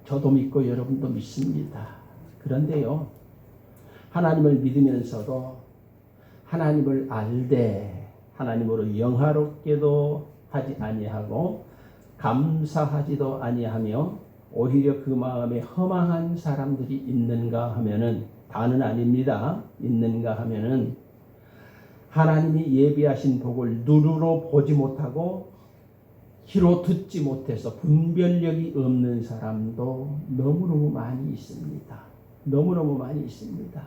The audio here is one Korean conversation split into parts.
저도 믿고 여러분도 믿습니다. 그런데요, 하나님을 믿으면서도 하나님을 알되 하나님으로 영화롭게도 하지 아니하고 감사하지도 아니하며 오히려 그 마음에 허망한 사람들이 있는가 하면은, 다는 아닙니다. 있는가 하면은 하나님이 예비하신 복을 눈으로 보지 못하고 귀로 듣지 못해서 분별력이 없는 사람도 너무너무 많이 있습니다. 너무너무 많이 있습니다.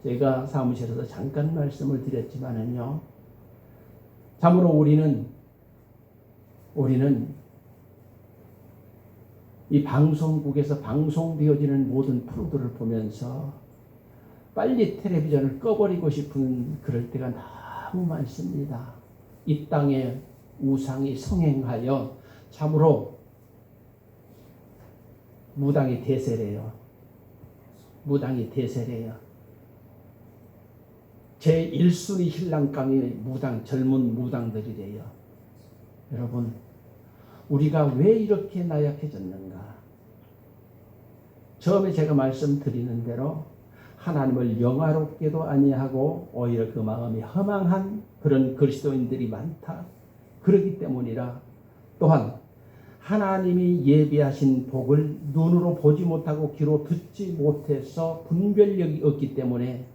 제가 사무실에서 잠깐 말씀을 드렸지만은요, 참으로 우리는 이 방송국에서 방송되어지는 모든 프로들을 보면서 빨리 텔레비전을 꺼버리고 싶은 그럴 때가 너무 많습니다. 이 땅에 우상이 성행하여 참으로 무당이 대세래요. 무당이 대세래요. 제 1순위 신랑감이 젊은 무당들이래요. 여러분, 우리가 왜 이렇게 나약해졌는가? 처음에 제가 말씀드리는 대로 하나님을 영화롭게도 아니하고 오히려 그 마음이 허망한 그런 그리스도인들이 많다. 그렇기 때문이라, 또한 하나님이 예비하신 복을 눈으로 보지 못하고 귀로 듣지 못해서 분별력이 없기 때문에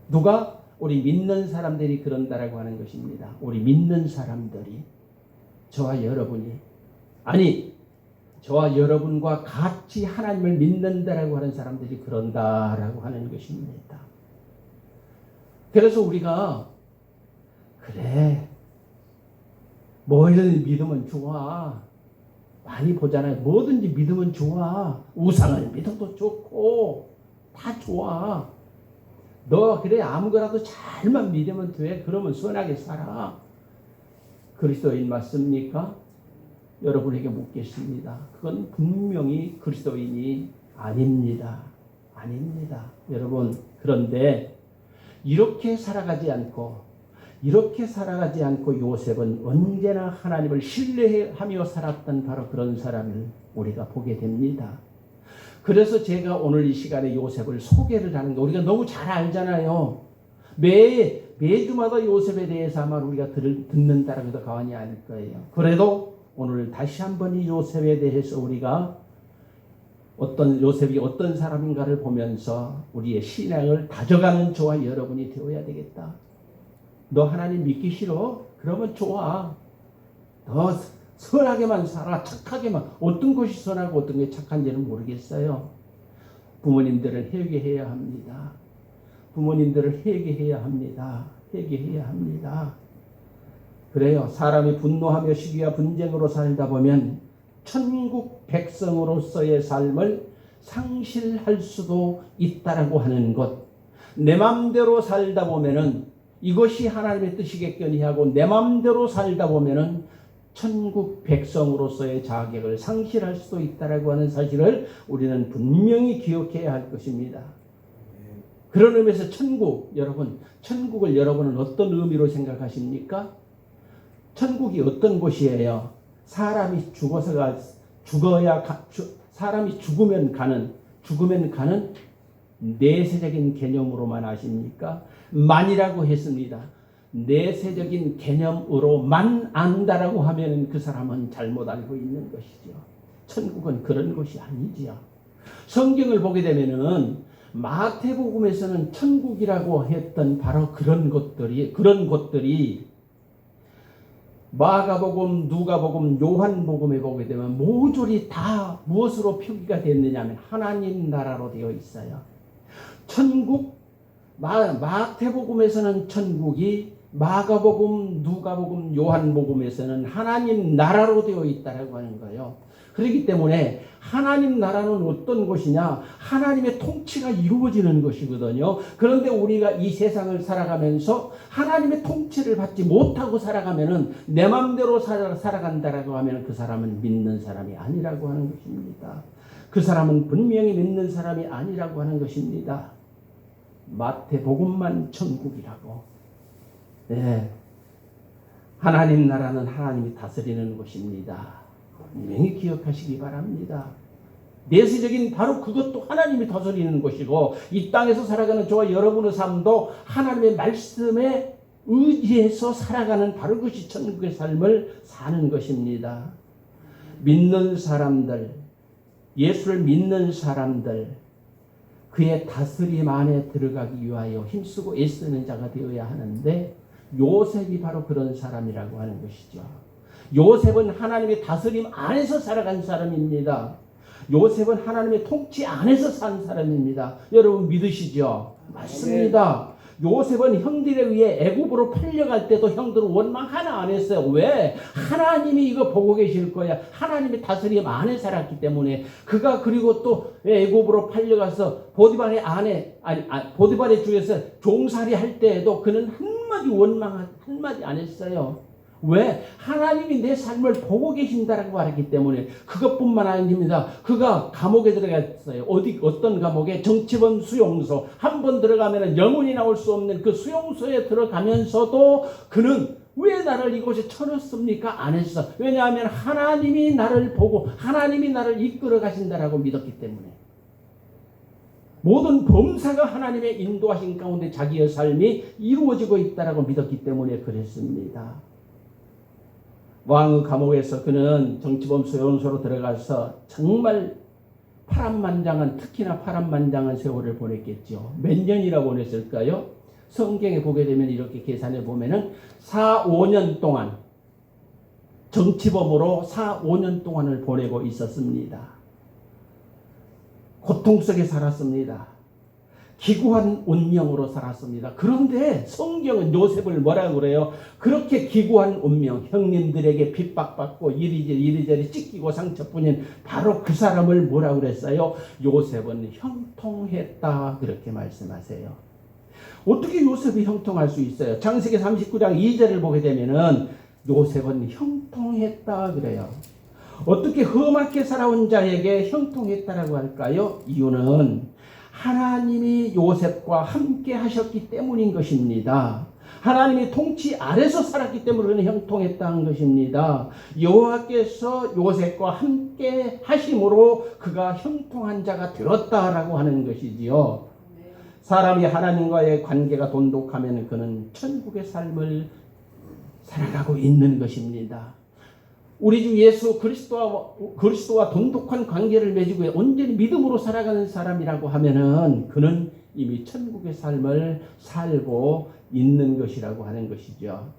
누가? 우리 믿는 사람들이 그런다라고 하는 것입니다. 우리 믿는 사람들이, 저와 여러분이, 아니 저와 여러분과 같이 하나님을 믿는다라고 하는 사람들이 그런다라고 하는 것입니다. 그래서 우리가 그래, 뭐든 믿으면 좋아, 많이 보잖아요. 뭐든지 믿으면 좋아. 우상을 믿어도 좋고 다 좋아. 너 그래 아무거나도 잘만 믿으면 돼. 그러면 선하게 살아. 그리스도인 맞습니까? 여러분에게 묻겠습니다. 그건 분명히 그리스도인이 아닙니다. 아닙니다. 여러분, 그런데 이렇게 살아가지 않고 요셉은 언제나 하나님을 신뢰하며 살았던 바로 그런 사람을 우리가 보게 됩니다. 그래서 제가 오늘 이 시간에 요셉을 소개를 하는 거, 우리가 너무 잘 알잖아요. 매주마다 요셉에 대해서 아마 우리가 듣는다라고 해도 과언이 아닐 거예요. 그래도 오늘 다시 한번 이 요셉에 대해서 우리가 요셉이 어떤 사람인가를 보면서 우리의 신앙을 다져가는 저와 여러분이 되어야 되겠다. 너 하나님 믿기 싫어? 그러면 좋아. 너 선하게만 살아. 착하게만. 어떤 것이 선하고 어떤 게 착한지는 모르겠어요. 부모님들을 회개해야 합니다. 부모님들을 회개해야 합니다. 회개해야 합니다. 그래요. 사람이 분노하며 시기와 분쟁으로 살다 보면 천국 백성으로서의 삶을 상실할 수도 있다라고 하는 것. 내 맘대로 살다 보면은 이것이 하나님의 뜻이겠거니 하고 내 맘대로 살다 보면은 천국 백성으로서의 자격을 상실할 수도 있다라고 하는 사실을 우리는 분명히 기억해야 할 것입니다. 그런 의미에서 천국을 여러분은 어떤 의미로 생각하십니까? 천국이 어떤 곳이에요? 사람이 죽으면 가는 내세적인 개념으로만 아십니까? 만이라고 했습니다. 내세적인 개념으로만 안다라고 하면 그 사람은 잘못 알고 있는 것이죠. 천국은 그런 곳이 아니지요. 성경을 보게 되면은 마태복음에서는 천국이라고 했던 바로 그런 곳들이 마가복음, 누가복음, 요한복음에 보게 되면 모조리 다 무엇으로 표기가 됐느냐 하면 하나님 나라로 되어 있어요. 천국, 마태복음에서는 천국이, 마가복음, 누가복음, 요한복음에서는 하나님 나라로 되어 있다라고 하는 거예요. 그렇기 때문에 하나님 나라는 어떤 곳이냐? 하나님의 통치가 이루어지는 것이거든요. 그런데 우리가 이 세상을 살아가면서 하나님의 통치를 받지 못하고 살아가면은 내 맘대로 살아간다라고 하면 그 사람은 믿는 사람이 아니라고 하는 것입니다. 그 사람은 분명히 믿는 사람이 아니라고 하는 것입니다. 마태복음만 천국이라고. 네. 하나님 나라는 하나님이 다스리는 곳입니다. 분명히 기억하시기 바랍니다. 내세적인 바로 그것도 하나님이 다스리는 것이고 이 땅에서 살아가는 저와 여러분의 삶도 하나님의 말씀에 의지해서 살아가는 바로 그것이 천국의 삶을 사는 것입니다. 믿는 사람들, 예수를 믿는 사람들, 그의 다스림 안에 들어가기 위하여 힘쓰고 애쓰는 자가 되어야 하는데 요셉이 바로 그런 사람이라고 하는 것이죠. 요셉은 하나님의 다스림 안에서 살아간 사람입니다. 요셉은 하나님의 통치 안에서 산 사람입니다. 여러분 믿으시죠? 맞습니다. 요셉은 형들에 의해 애굽으로 팔려갈 때도 형들은 원망 하나 안 했어요. 왜? 하나님이 이거 보고 계실 거야. 하나님의 다스림 안에 살았기 때문에. 그가 그리고 또 애굽으로 팔려가서 보디발의 보디발의 주에서 종살이 할 때에도 그는 한마디 원망 한마디 안 했어요. 왜? 하나님이 내 삶을 보고 계신다라고 말했기 때문에. 그것뿐만 아닙니다. 그가 감옥에 들어갔어요. 어떤 감옥에? 정치범 수용소. 한 번 들어가면 영원히 나올 수 없는 그 수용소에 들어가면서도 그는 왜 나를 이곳에 쳐넣습니까? 안 했어. 왜냐하면 하나님이 나를 보고 하나님이 나를 이끌어 가신다라고 믿었기 때문에. 모든 범사가 하나님의 인도하신 가운데 자기의 삶이 이루어지고 있다라고 믿었기 때문에 그랬습니다. 왕의 감옥에서 그는 정치범 수용소로 들어가서 정말 파란만장한, 특히나 파란만장한 세월을 보냈겠죠. 몇 년이나 보냈을까요? 성경에 보게 되면 이렇게 계산해 보면은 4-5년 동안 정치범으로 4-5년 동안을 보내고 있었습니다. 고통 속에 살았습니다. 기구한 운명으로 살았습니다. 그런데 성경은 요셉을 뭐라고 그래요? 그렇게 기구한 운명, 형님들에게 핍박받고 이리저리 찢기고 상처뿐인 바로 그 사람을 뭐라고 그랬어요? 요셉은 형통했다, 그렇게 말씀하세요. 어떻게 요셉이 형통할 수 있어요? 창세기 39장 2절을 보게 되면은 요셉은 형통했다 그래요. 어떻게 험하게 살아온 자에게 형통했다라고 할까요? 이유는 하나님이 요셉과 함께 하셨기 때문인 것입니다. 하나님이 통치 아래서 살았기 때문에 형통했다는 것입니다. 여호와께서 요셉과 함께 하심으로 그가 형통한 자가 되었다라고 하는 것이지요. 사람이 하나님과의 관계가 돈독하면 그는 천국의 삶을 살아가고 있는 것입니다. 우리 주 예수 그리스도와 돈독한 관계를 맺고 온전히 믿음으로 살아가는 사람이라고 하면은 그는 이미 천국의 삶을 살고 있는 것이라고 하는 것이죠.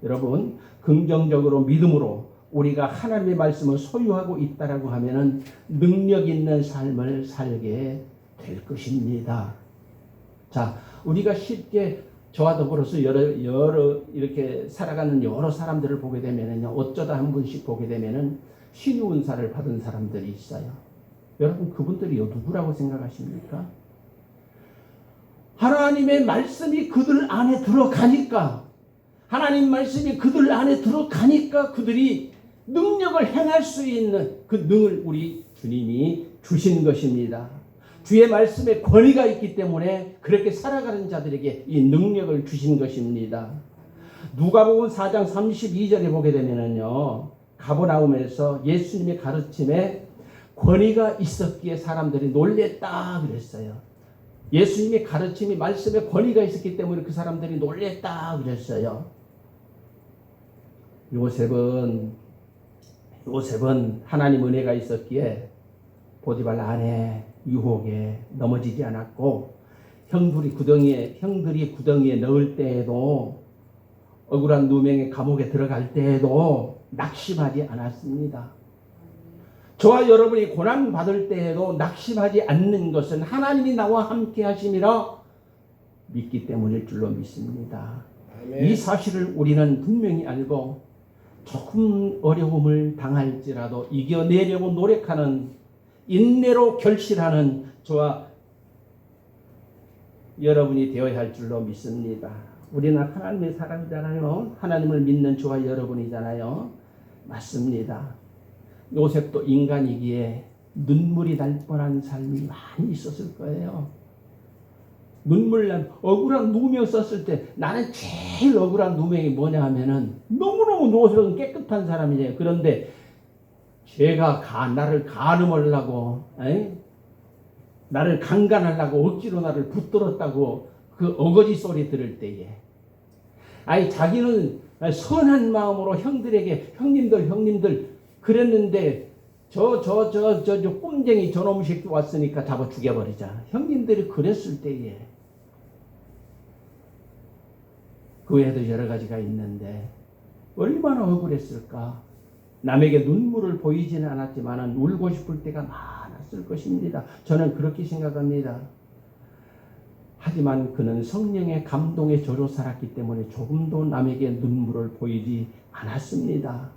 여러분, 긍정적으로 믿음으로 우리가 하나님의 말씀을 소유하고 있다라고 하면은 능력 있는 삶을 살게 될 것입니다. 자, 우리가 쉽게 저와 더불어서 여러 이렇게 살아가는 여러 사람들을 보게 되면은요, 어쩌다 한 분씩 보게 되면은 신유 은사를 받은 사람들이 있어요. 여러분, 그분들이 누구라고 생각하십니까? 하나님의 말씀이 그들 안에 들어가니까, 하나님 말씀이 그들 안에 들어가니까 그들이 능력을 행할 수 있는 그 능을 우리 주님이 주신 것입니다. 주의 말씀에 권위가 있기 때문에 그렇게 살아가는 자들에게 이 능력을 주신 것입니다. 누가복음 4장 32절에 보게 되면은요, 가버나움에서 예수님의 가르침에 권위가 있었기에 사람들이 놀랬다 그랬어요. 예수님의 가르침이 말씀에 권위가 있었기 때문에 그 사람들이 놀랬다 그랬어요. 요셉은 하나님 은혜가 있었기에 보디발 아내 유혹에 넘어지지 않았고, 형들이 구덩이에 넣을 때에도, 억울한 누명의 감옥에 들어갈 때에도 낙심하지 않았습니다. 저와 여러분이 고난 받을 때에도 낙심하지 않는 것은 하나님이 나와 함께 하심이라 믿기 때문일 줄로 믿습니다. 아멘. 이 사실을 우리는 분명히 알고 조금 어려움을 당할지라도 이겨내려고 노력하는, 인내로 결실하는 저와 여러분이 되어야 할 줄로 믿습니다. 우리는 하나님의 사람이잖아요. 하나님을 믿는 저와 여러분이잖아요. 맞습니다. 요셉도 인간이기에 눈물이 날 뻔한 삶이 많이 있었을 거예요. 억울한 누명 썼을 때 나는 제일 억울한 누명이 뭐냐 하면은 너무너무 요셉은 깨끗한 사람이에요. 그런데 죄가 나를 가늠하려고, 나를 강간하려고 억지로 나를 붙들었다고 그 어거지 소리 들을 때에, 자기는 선한 마음으로 형들에게 형님들 그랬는데 저 꼼쟁이 저놈 새끼 왔으니까 잡아 죽여버리자. 형님들이 그랬을 때에, 그 외에도 여러 가지가 있는데 얼마나 억울했을까. 남에게 눈물을 보이지는 않았지만 울고 싶을 때가 많았을 것입니다. 저는 그렇게 생각합니다. 하지만 그는 성령의 감동에 젖어 살았기 때문에 조금도 남에게 눈물을 보이지 않았습니다.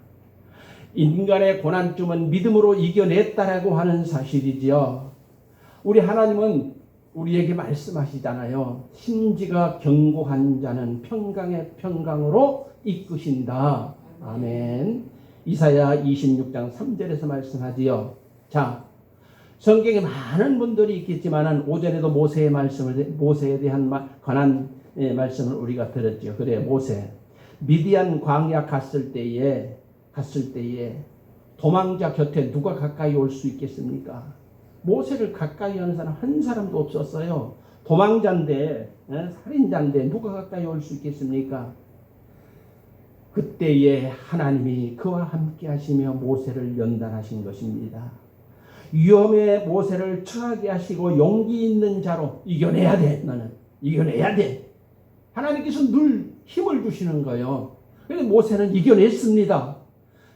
인간의 고난쯤은 믿음으로 이겨냈다라고 하는 사실이지요. 우리 하나님은 우리에게 말씀하시잖아요. 심지가 견고한 자는 평강의 평강으로 이끄신다. 아멘. 이사야 26장 3절에서 말씀하지요. 자, 성경에 많은 분들이 있겠지만 오전에도 모세에 대한 관한 말씀을 우리가 들었죠. 그래, 모세 미디안 광야 갔을 때에 도망자 곁에 누가 가까이 올 수 있겠습니까? 모세를 가까이 하는 사람 한 사람도 없었어요. 도망자인데, 살인자인데 누가 가까이 올 수 있겠습니까? 그때에 하나님이 그와 함께 하시며 모세를 연단하신 것입니다. 위험에 모세를 처하게 하시고 용기 있는 자로 이겨내야 돼. 너는 이겨내야 돼. 하나님께서 늘 힘을 주시는 거예요. 그래서 모세는 이겨냈습니다.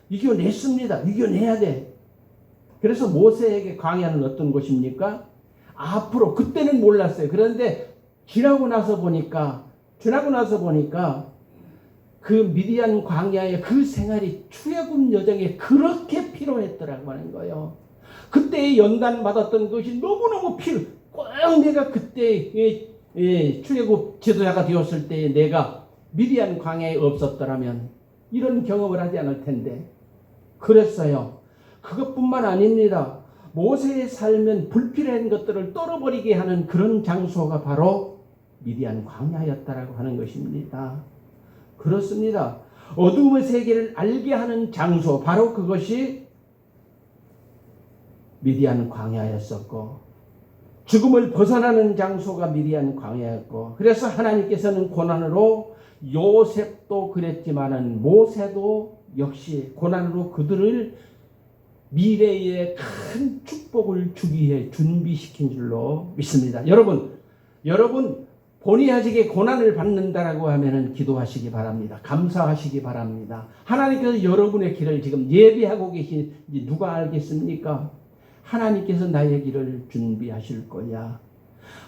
이겨내야 돼. 그래서 모세에게 광야는 어떤 곳입니까? 앞으로 그때는 몰랐어요. 그런데 지나고 나서 보니까 그 미디안 광야의 그 생활이 출애굽 여정에 그렇게 필요했더라고 하는 거예요. 그때 연단 받았던 것이 너무너무 꼭 내가 그때 출애굽 지도자가 되었을 때 내가 미디안 광야에 없었더라면 이런 경험을 하지 않을 텐데 그랬어요. 그것뿐만 아닙니다. 모세의 삶은 불필요한 것들을 떨어버리게 하는 그런 장소가 바로 미디안 광야였다라고 하는 것입니다. 그렇습니다. 어둠의 세계를 알게 하는 장소, 바로 그것이 미디안 광야였었고, 죽음을 벗어나는 장소가 미디안 광야였고, 그래서 하나님께서는 고난으로 요셉도 그랬지만은 모세도 역시 고난으로 그들을 미래의 큰 축복을 주기 위해 준비시킨 줄로 믿습니다. 여러분 본의 아니게 고난을 받는다라고 하면은 기도하시기 바랍니다. 감사하시기 바랍니다. 하나님께서 여러분의 길을 지금 예비하고 계신지 누가 알겠습니까? 하나님께서 나의 길을 준비하실 거야.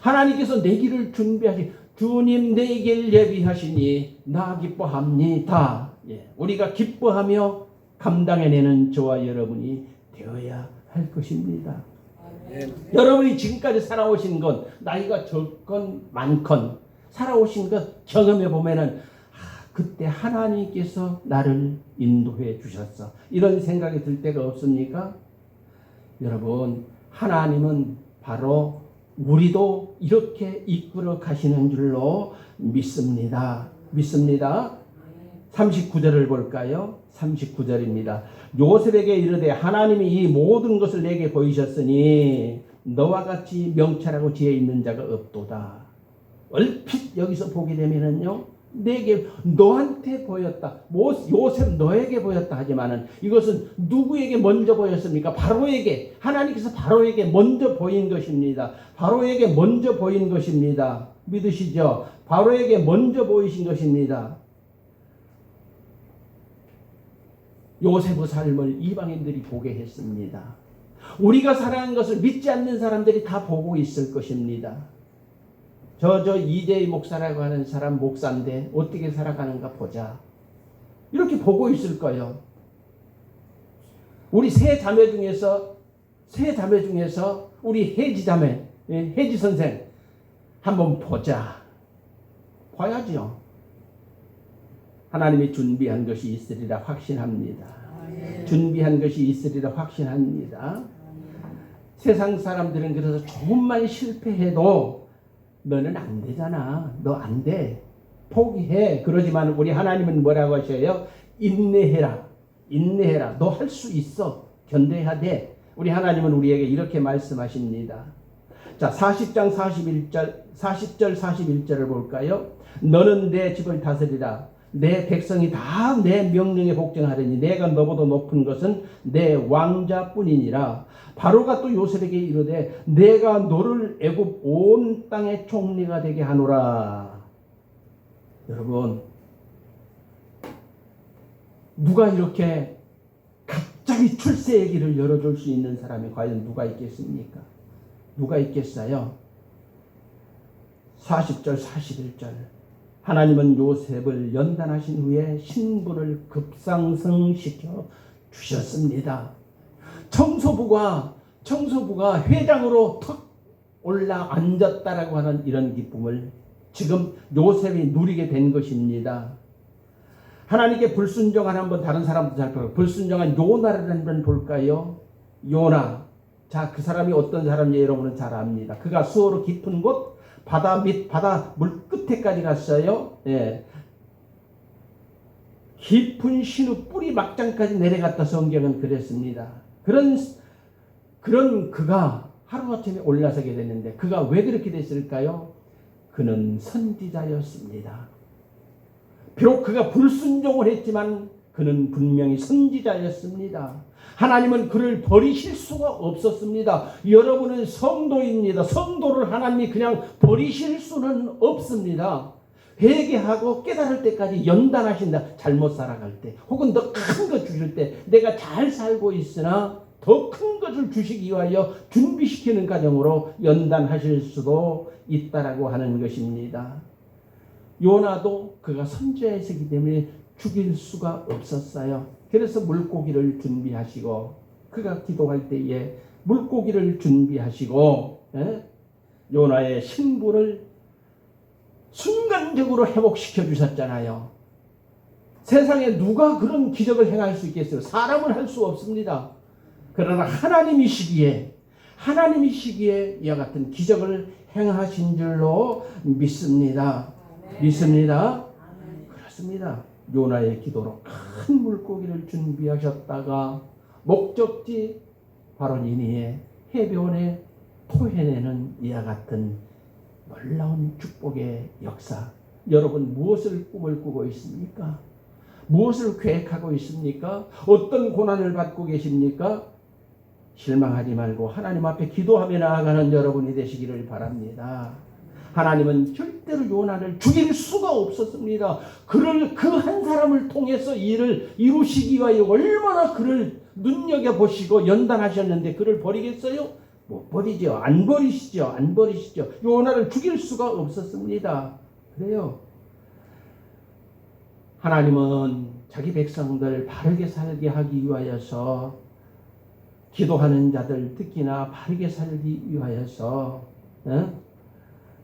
하나님께서 내 길을 주님 내 길 예비하시니 나 기뻐합니다. 우리가 기뻐하며 감당해내는 저와 여러분이 되어야 할 것입니다. 여러분이 지금까지 살아오신 것, 나이가 적건 많건 살아오신 것 경험해 보면은 그때 하나님께서 나를 인도해 주셨어. 이런 생각이 들 때가 없습니까? 여러분, 하나님은 바로 우리도 이렇게 이끌어 가시는 줄로 믿습니다. 39절을 볼까요? 39절입니다. 요셉에게 이르되 하나님이 이 모든 것을 내게 보이셨으니 너와 같이 명철하고 지혜 있는 자가 없도다. 얼핏 여기서 보게 되면은요, 너한테 보였다. 요셉 너에게 보였다 하지만은 이것은 누구에게 먼저 보였습니까? 바로에게. 하나님께서 바로에게 먼저 보인 것입니다. 믿으시죠? 바로에게 먼저 보이신 것입니다. 요셉의 삶을 이방인들이 보게 했습니다. 우리가 살아가는 것을 믿지 않는 사람들이 다 보고 있을 것입니다. 저 이재희 목사라고 하는 사람 목사인데 어떻게 살아가는가 보자. 이렇게 보고 있을 거예요. 우리 세 자매 중에서 우리 혜지 선생 한번 보자. 봐야지요. 하나님이 준비한 것이 있으리라 확신합니다. 세상 사람들은 그래서 조금만 실패해도 너는 안 되잖아. 너 안 돼. 포기해. 그러지만 우리 하나님은 뭐라고 하셔요? 인내해라. 너 할 수 있어. 견뎌야 돼. 우리 하나님은 우리에게 이렇게 말씀하십니다. 자, 40장 40절 41절을 볼까요? 너는 내 집을 다스리라. 내 백성이 다 내 명령에 복종하려니 내가 너보다 높은 것은 내 왕자뿐이니라. 바로가 또 요셉에게 이르되 내가 너를 애굽 온 땅의 총리가 되게 하노라. 여러분, 누가 이렇게 갑자기 출세의 길을 열어줄 수 있는 사람이 과연 누가 있겠습니까? 누가 있겠어요? 40절 41절 하나님은 요셉을 연단하신 후에 신분을 급상승시켜 주셨습니다. 청소부가 회장으로 턱 올라 앉았다라고 하는 이런 기쁨을 지금 요셉이 누리게 된 것입니다. 하나님께 불순종한 한번 다른 사람도 잘 볼까요? 불순종한 요나를 한번 볼까요? 요나. 자, 그 사람이 어떤 사람인지 여러분은 잘 압니다. 그가 수어로 깊은 곳 바다 물 끝에까지 갔어요. 예. 깊은 신우 뿌리 막장까지 내려갔다 성경은 그랬습니다. 그런 그가 하루아침에 올라서게 됐는데 그가 왜 그렇게 됐을까요? 그는 선지자였습니다. 비록 그가 불순종을 했지만 그는 분명히 선지자였습니다. 하나님은 그를 버리실 수가 없었습니다. 여러분은 성도입니다. 성도를 하나님이 그냥 버리실 수는 없습니다. 회개하고 깨달을 때까지 연단하신다. 잘못 살아갈 때 혹은 더 큰 것 주실 때 내가 잘 살고 있으나 더 큰 것을 주시기 위하여 준비시키는 과정으로 연단하실 수도 있다라고 하는 것입니다. 요나도 그가 선지자이기 때문에 죽일 수가 없었어요. 그래서 물고기를 준비하시고 그가 기도할 때에 물고기를 준비하시고 요나의 신분을 순간적으로 회복시켜 주셨잖아요. 세상에 누가 그런 기적을 행할 수 있겠어요? 사람은 할 수 없습니다. 그러나 하나님이시기에 이와 같은 기적을 행하신 줄로 믿습니다. 믿습니다. 그렇습니다. 요나의 기도로 큰 물고기를 준비하셨다가 목적지 바로 니느웨 해변에 토해내는 이와 같은 놀라운 축복의 역사. 여러분 무엇을 꿈을 꾸고 있습니까? 무엇을 계획하고 있습니까? 어떤 고난을 받고 계십니까? 실망하지 말고 하나님 앞에 기도하며 나아가는 여러분이 되시기를 바랍니다. 하나님은 절대로 요나를 죽일 수가 없었습니다. 그 한 사람을 통해서 일을 이루시기 위하여 얼마나 그를 눈여겨보시고 연단하셨는데 그를 버리겠어요? 못 버리죠. 안 버리시죠. 요나를 죽일 수가 없었습니다. 그래요. 하나님은 자기 백성들 바르게 살게 하기 위하여서 기도하는 자들 특히나 바르게 살기 위하여서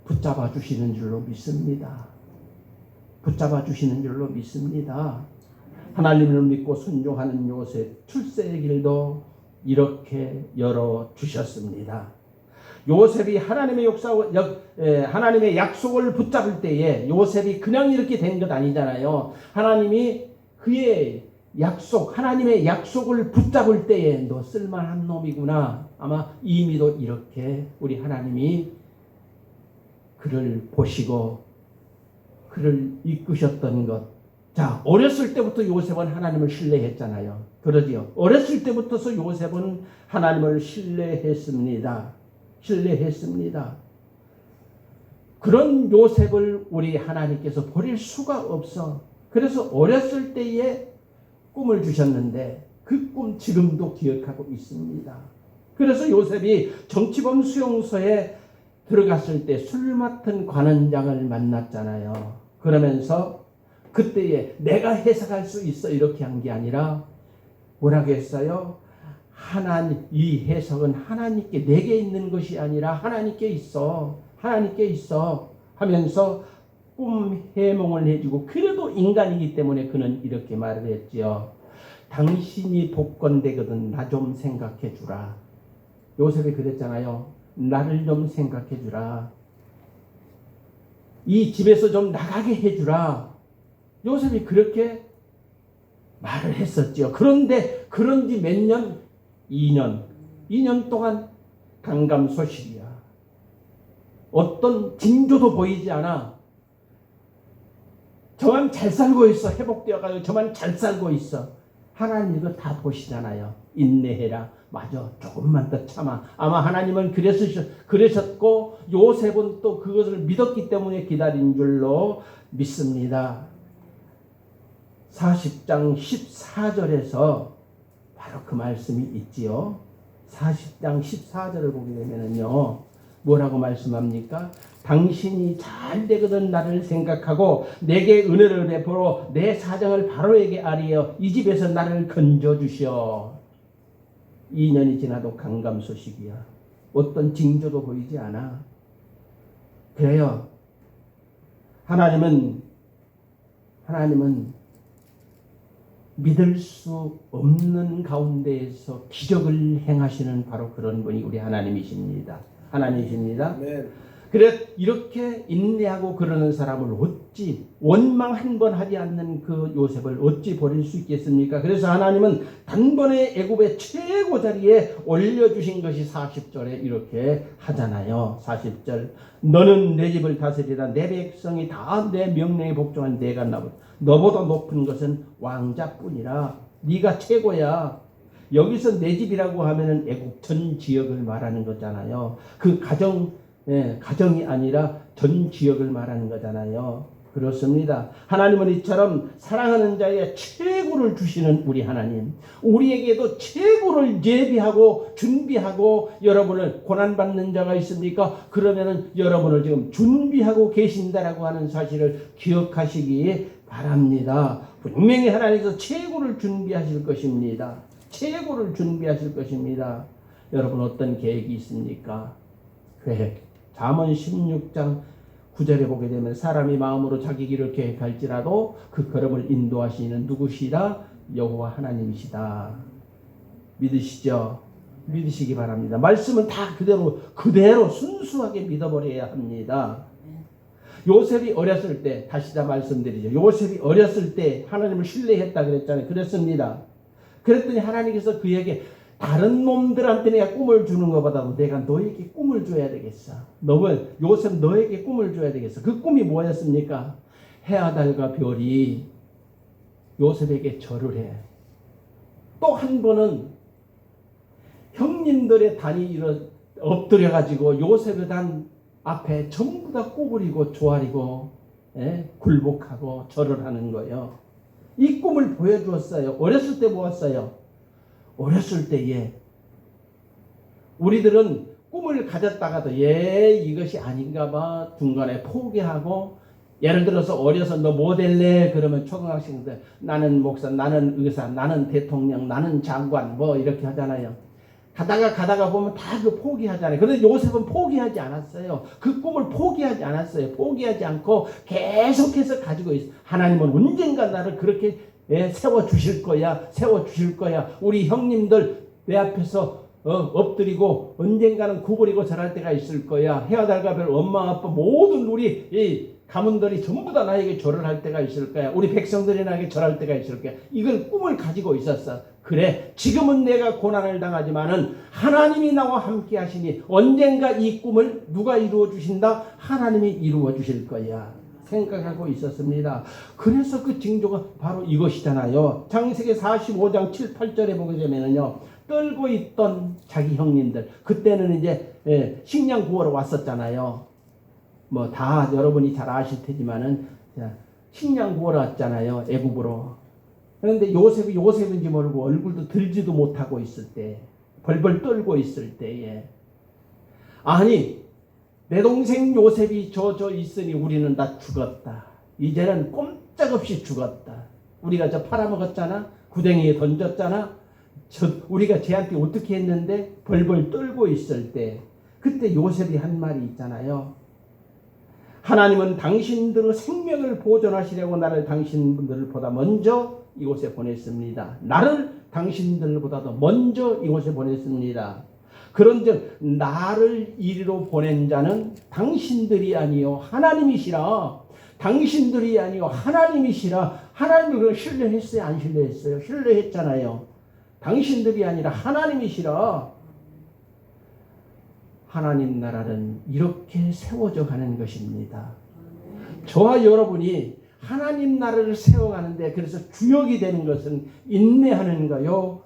붙잡아 주시는 줄로 믿습니다. 하나님을 믿고 순종하는 요셉 출세의 길도 이렇게 열어주셨습니다. 요셉이 하나님의 약속을 붙잡을 때에 요셉이 그냥 이렇게 된 것 아니잖아요. 하나님이 그의 하나님의 약속을 붙잡을 때에 너 쓸만한 놈이구나. 아마 이미도 이렇게 우리 하나님이 그를 보시고 그를 이끄셨던 것. 자, 어렸을 때부터 요셉은 하나님을 신뢰했잖아요. 그러지요. 어렸을 때부터 요셉은 하나님을 신뢰했습니다. 그런 요셉을 우리 하나님께서 버릴 수가 없어. 그래서 어렸을 때에 꿈을 주셨는데 그 꿈 지금도 기억하고 있습니다. 그래서 요셉이 정치범 수용소에 들어갔을 때 술 맡은 관원장을 만났잖아요. 그러면서 그때에 내가 해석할 수 있어 이렇게 한 게 아니라 뭐라고 했어요? 이 해석은 하나님께 내게 있는 것이 아니라 하나님께 있어 하면서 꿈 해몽을 해주고 그래도 인간이기 때문에 그는 이렇게 말을 했지요. 당신이 복권되거든 나 좀 생각해 주라. 요셉이 그랬잖아요. 나를 좀 생각해 주라. 이 집에서 좀 나가게 해주라. 요셉이 그렇게 말을 했었죠. 그런데 그런 지 몇 년 2년 동안 강감소식이야. 어떤 징조도 보이지 않아. 저만 잘 살고 있어. 회복되어가지고 저만 잘 살고 있어. 하나님 이거 다 보시잖아요. 인내해라. 맞아. 조금만 더 참아. 아마 하나님은 그러셨고 요셉은 또 그것을 믿었기 때문에 기다린 줄로 믿습니다. 40장 14절에서 바로 그 말씀이 있지요. 40장 14절을 보게 되면은요. 뭐라고 말씀합니까? 당신이 잘 되거든 나를 생각하고 내게 은혜를 베풀어 내 사정을 바로에게 아뢰어 이 집에서 나를 건져주시오. 2년이 지나도 강감소식이야. 어떤 징조도 보이지 않아. 그래요. 하나님은 믿을 수 없는 가운데에서 기적을 행하시는 바로 그런 분이 우리 하나님이십니다. 네. 그래 이렇게 인내하고 그러는 사람을 어찌 원망 한 번 하지 않는 그 요셉을 어찌 버릴 수 있겠습니까? 그래서 하나님은 단번에 애굽의 최고 자리에 올려주신 것이 40절에 이렇게 하잖아요. 40절 너는 내 집을 다스리라. 내 백성이 다 내 명령에 복종한 내가 너보다 높은 것은 왕자뿐이라. 네가 최고야. 여기서 내 집이라고 하면은 애국 전 지역을 말하는 거잖아요. 그 가정이 아니라 전 지역을 말하는 거잖아요. 그렇습니다. 하나님은 이처럼 사랑하는 자의 최고를 주시는 우리 하나님. 우리에게도 최고를 예비하고 준비하고 여러분을 고난받는 자가 있습니까? 그러면은 여러분을 지금 준비하고 계신다라고 하는 사실을 기억하시기 바랍니다. 분명히 하나님께서 최고를 준비하실 것입니다. 최고를 준비하실 것입니다. 여러분 어떤 계획이 있습니까? 계획. 잠언 16장 9절에 보게 되면 사람이 마음으로 자기 길을 계획할지라도 그 걸음을 인도하시는 누구시다? 여호와 하나님이시다. 믿으시죠? 믿으시기 바랍니다. 말씀은 다 그대로 순수하게 믿어버려야 합니다. 요셉이 어렸을 때 다시 다 말씀드리죠. 요셉이 어렸을 때 하나님을 신뢰했다 그랬잖아요. 그랬습니다. 그랬더니 하나님께서 그에게 다른 놈들한테 내가 꿈을 주는 것보다도 내가 너에게 꿈을 줘야 되겠어. 요셉 너에게 꿈을 줘야 되겠어. 그 꿈이 뭐였습니까? 해와 달과 별이 요셉에게 절을 해. 또 한 번은 형님들의 단이 엎드려가지고 요셉의 단 앞에 전부 다 구부리고 조아리고 굴복하고 절을 하는 거예요. 이 꿈을 보여주었어요. 어렸을 때 보았어요. 어렸을 때에 우리들은 꿈을 가졌다가도 이것이 아닌가 봐 중간에 포기하고 예를 들어서 어려서 너 뭐 될래? 그러면 초등학생들 나는 목사, 나는 의사, 나는 대통령, 나는 장관 뭐 이렇게 하잖아요. 가다가 보면 다 그 포기하잖아요. 그런데 요셉은 포기하지 않았어요. 그 꿈을 포기하지 않았어요. 포기하지 않고 계속해서 가지고 있어요. 하나님은 언젠가 나를 그렇게 세워주실 거야. 우리 형님들 내 앞에서 엎드리고 언젠가는 구부리고 절할 때가 있을 거야. 해와 달과 별 엄마 아빠 모든 우리 이 가문들이 전부 다 나에게 절을 할 때가 있을 거야. 우리 백성들이 나에게 절할 때가 있을 거야. 이걸 꿈을 가지고 있었어. 그래 지금은 내가 고난을 당하지만은 하나님이 나와 함께 하시니 언젠가 이 꿈을 누가 이루어 주신다? 하나님이 이루어 주실 거야. 생각하고 있었습니다. 그래서 그 징조가 바로 이것이잖아요. 창세기 45장 7, 8절에 보게 되면은요. 떨고 있던 자기 형님들. 그때는 이제 식량 구하러 왔었잖아요. 뭐 다 여러분이 잘 아실 테지만은 식량 구하러 왔잖아요. 애굽으로. 그런데 요셉인지 모르고 얼굴도 들지도 못하고 있을 때, 벌벌 떨고 있을 때에 아니 내 동생 요셉이 저 있으니 우리는 다 죽었다. 이제는 꼼짝없이 죽었다. 우리가 저 팔아먹었잖아. 구덩이에 던졌잖아. 우리가 쟤한테 어떻게 했는데 벌벌 떨고 있을 때 그때 요셉이 한 말이 있잖아요. 하나님은 당신들의 생명을 보존하시려고 나를 당신들보다 먼저 이곳에 보냈습니다. 나를 당신들보다도 먼저 이곳에 보냈습니다. 그런즉 나를 이리로 보낸 자는 당신들이 아니요 하나님이시라. 당신들이 아니요 하나님이시라. 하나님을 신뢰했어요? 안 신뢰했어요? 신뢰했잖아요. 당신들이 아니라 하나님이시라. 하나님 나라는 이렇게 세워져 가는 것입니다. 저와 여러분이 하나님 나라를 세워가는데 그래서 주역이 되는 것은 인내하는 거요,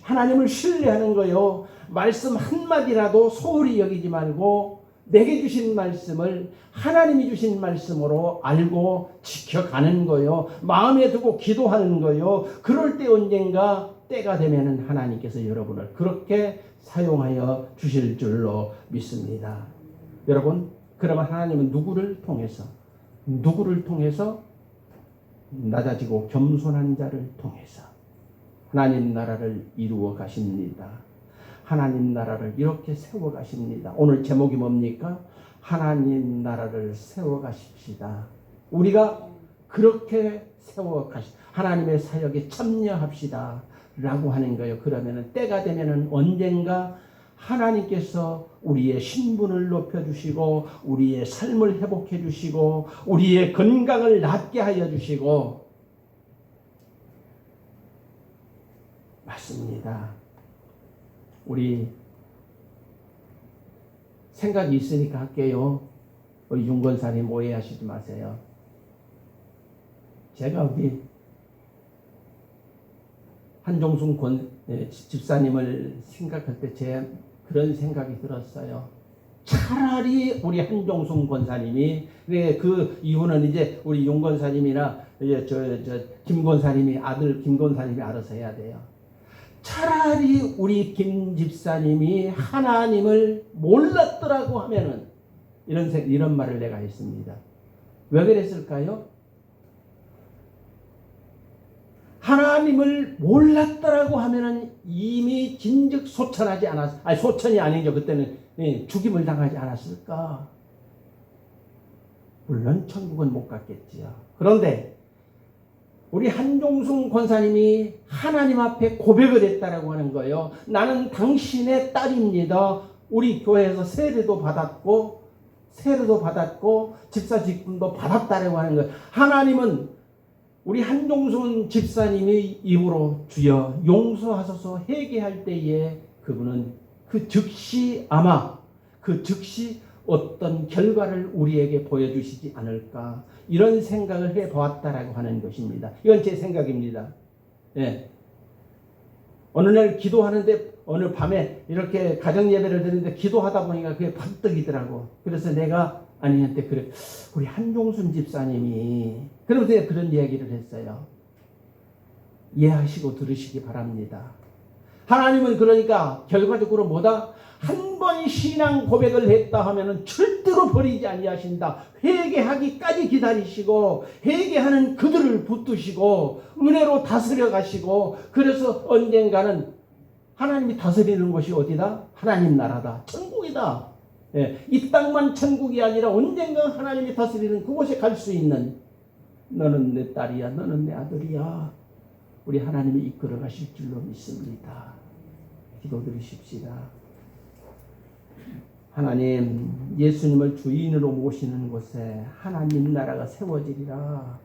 하나님을 신뢰하는 거요, 말씀 한마디라도 소홀히 여기지 말고 내게 주신 말씀을 하나님이 주신 말씀으로 알고 지켜가는 거요, 마음에 두고 기도하는 거요. 그럴 때 언젠가 때가 되면은 하나님께서 여러분을 그렇게 사용하여 주실 줄로 믿습니다. 여러분, 그러면 하나님은 누구를 통해서 낮아지고 겸손한 자를 통해서 하나님 나라를 이루어 가십니다. 하나님 나라를 이렇게 세워 가십니다. 오늘 제목이 뭡니까? 하나님 나라를 세워 가십시다. 우리가 그렇게 세워 하나님의 사역에 참여합시다 라고 하는 거예요. 그러면은 때가 되면은 언젠가 하나님께서 우리의 신분을 높여주시고 우리의 삶을 회복해 주시고 우리의 건강을 낫게 하여 주시고, 맞습니다. 우리 생각이 있으니까 할게요. 우리 윤건사님 오해하시지 마세요. 제가 우리 한종순 집사님을 생각할 때 제 그런 생각이 들었어요. 차라리 우리 한종순 권사님이, 그 이유는 이제 우리 윤 권사님이나 이제 김 권사님이, 아들 김 권사님이 알아서 해야 돼요. 차라리 우리 김 집사님이 하나님을 몰랐더라고 하면은, 이런 말을 내가 했습니다. 왜 그랬을까요? 하나님을 몰랐더라고 하면은 이미 진즉 소천하지 않았, 아니 소천이 아니죠. 그때는 죽임을 당하지 않았을까? 물론 천국은 못 갔겠지요. 그런데 우리 한종순 권사님이 하나님 앞에 고백을 했다라고 하는 거예요. 나는 당신의 딸입니다. 우리 교회에서 세례도 받았고 집사 직분도 받았다라고 하는 거예요. 하나님은 우리 한종순 집사님의 입으로 주여 용서하소서 회개할 때에 그분은 그 즉시 어떤 결과를 우리에게 보여주시지 않을까, 이런 생각을 해보았다라고 하는 것입니다. 이건 제 생각입니다. 예. 어느 날 기도하는데, 어느 밤에 이렇게 가정 예배를 드리는데 기도하다 보니까 그게 번뜩이더라고. 그래서 내가 아니한테 그래, 우리 한종순 집사님이, 그러면서 내가 그런 이야기를 했어요. 이해하시고 들으시기 바랍니다. 하나님은 그러니까 결과적으로 뭐다? 한 번 신앙 고백을 했다 하면은 절대로 버리지 아니하신다. 회개하기까지 기다리시고 회개하는 그들을 붙드시고 은혜로 다스려 가시고, 그래서 언젠가는 하나님이 다스리는 것이 어디다? 하나님 나라다. 천국이다. 예, 이 땅만 천국이 아니라 언젠가 하나님이 다스리는 그곳에 갈 수 있는, 너는 내 딸이야, 너는 내 아들이야, 우리 하나님이 이끌어 가실 줄로 믿습니다. 기도드리십시다. 하나님, 예수님을 주인으로 모시는 곳에 하나님 나라가 세워지리라.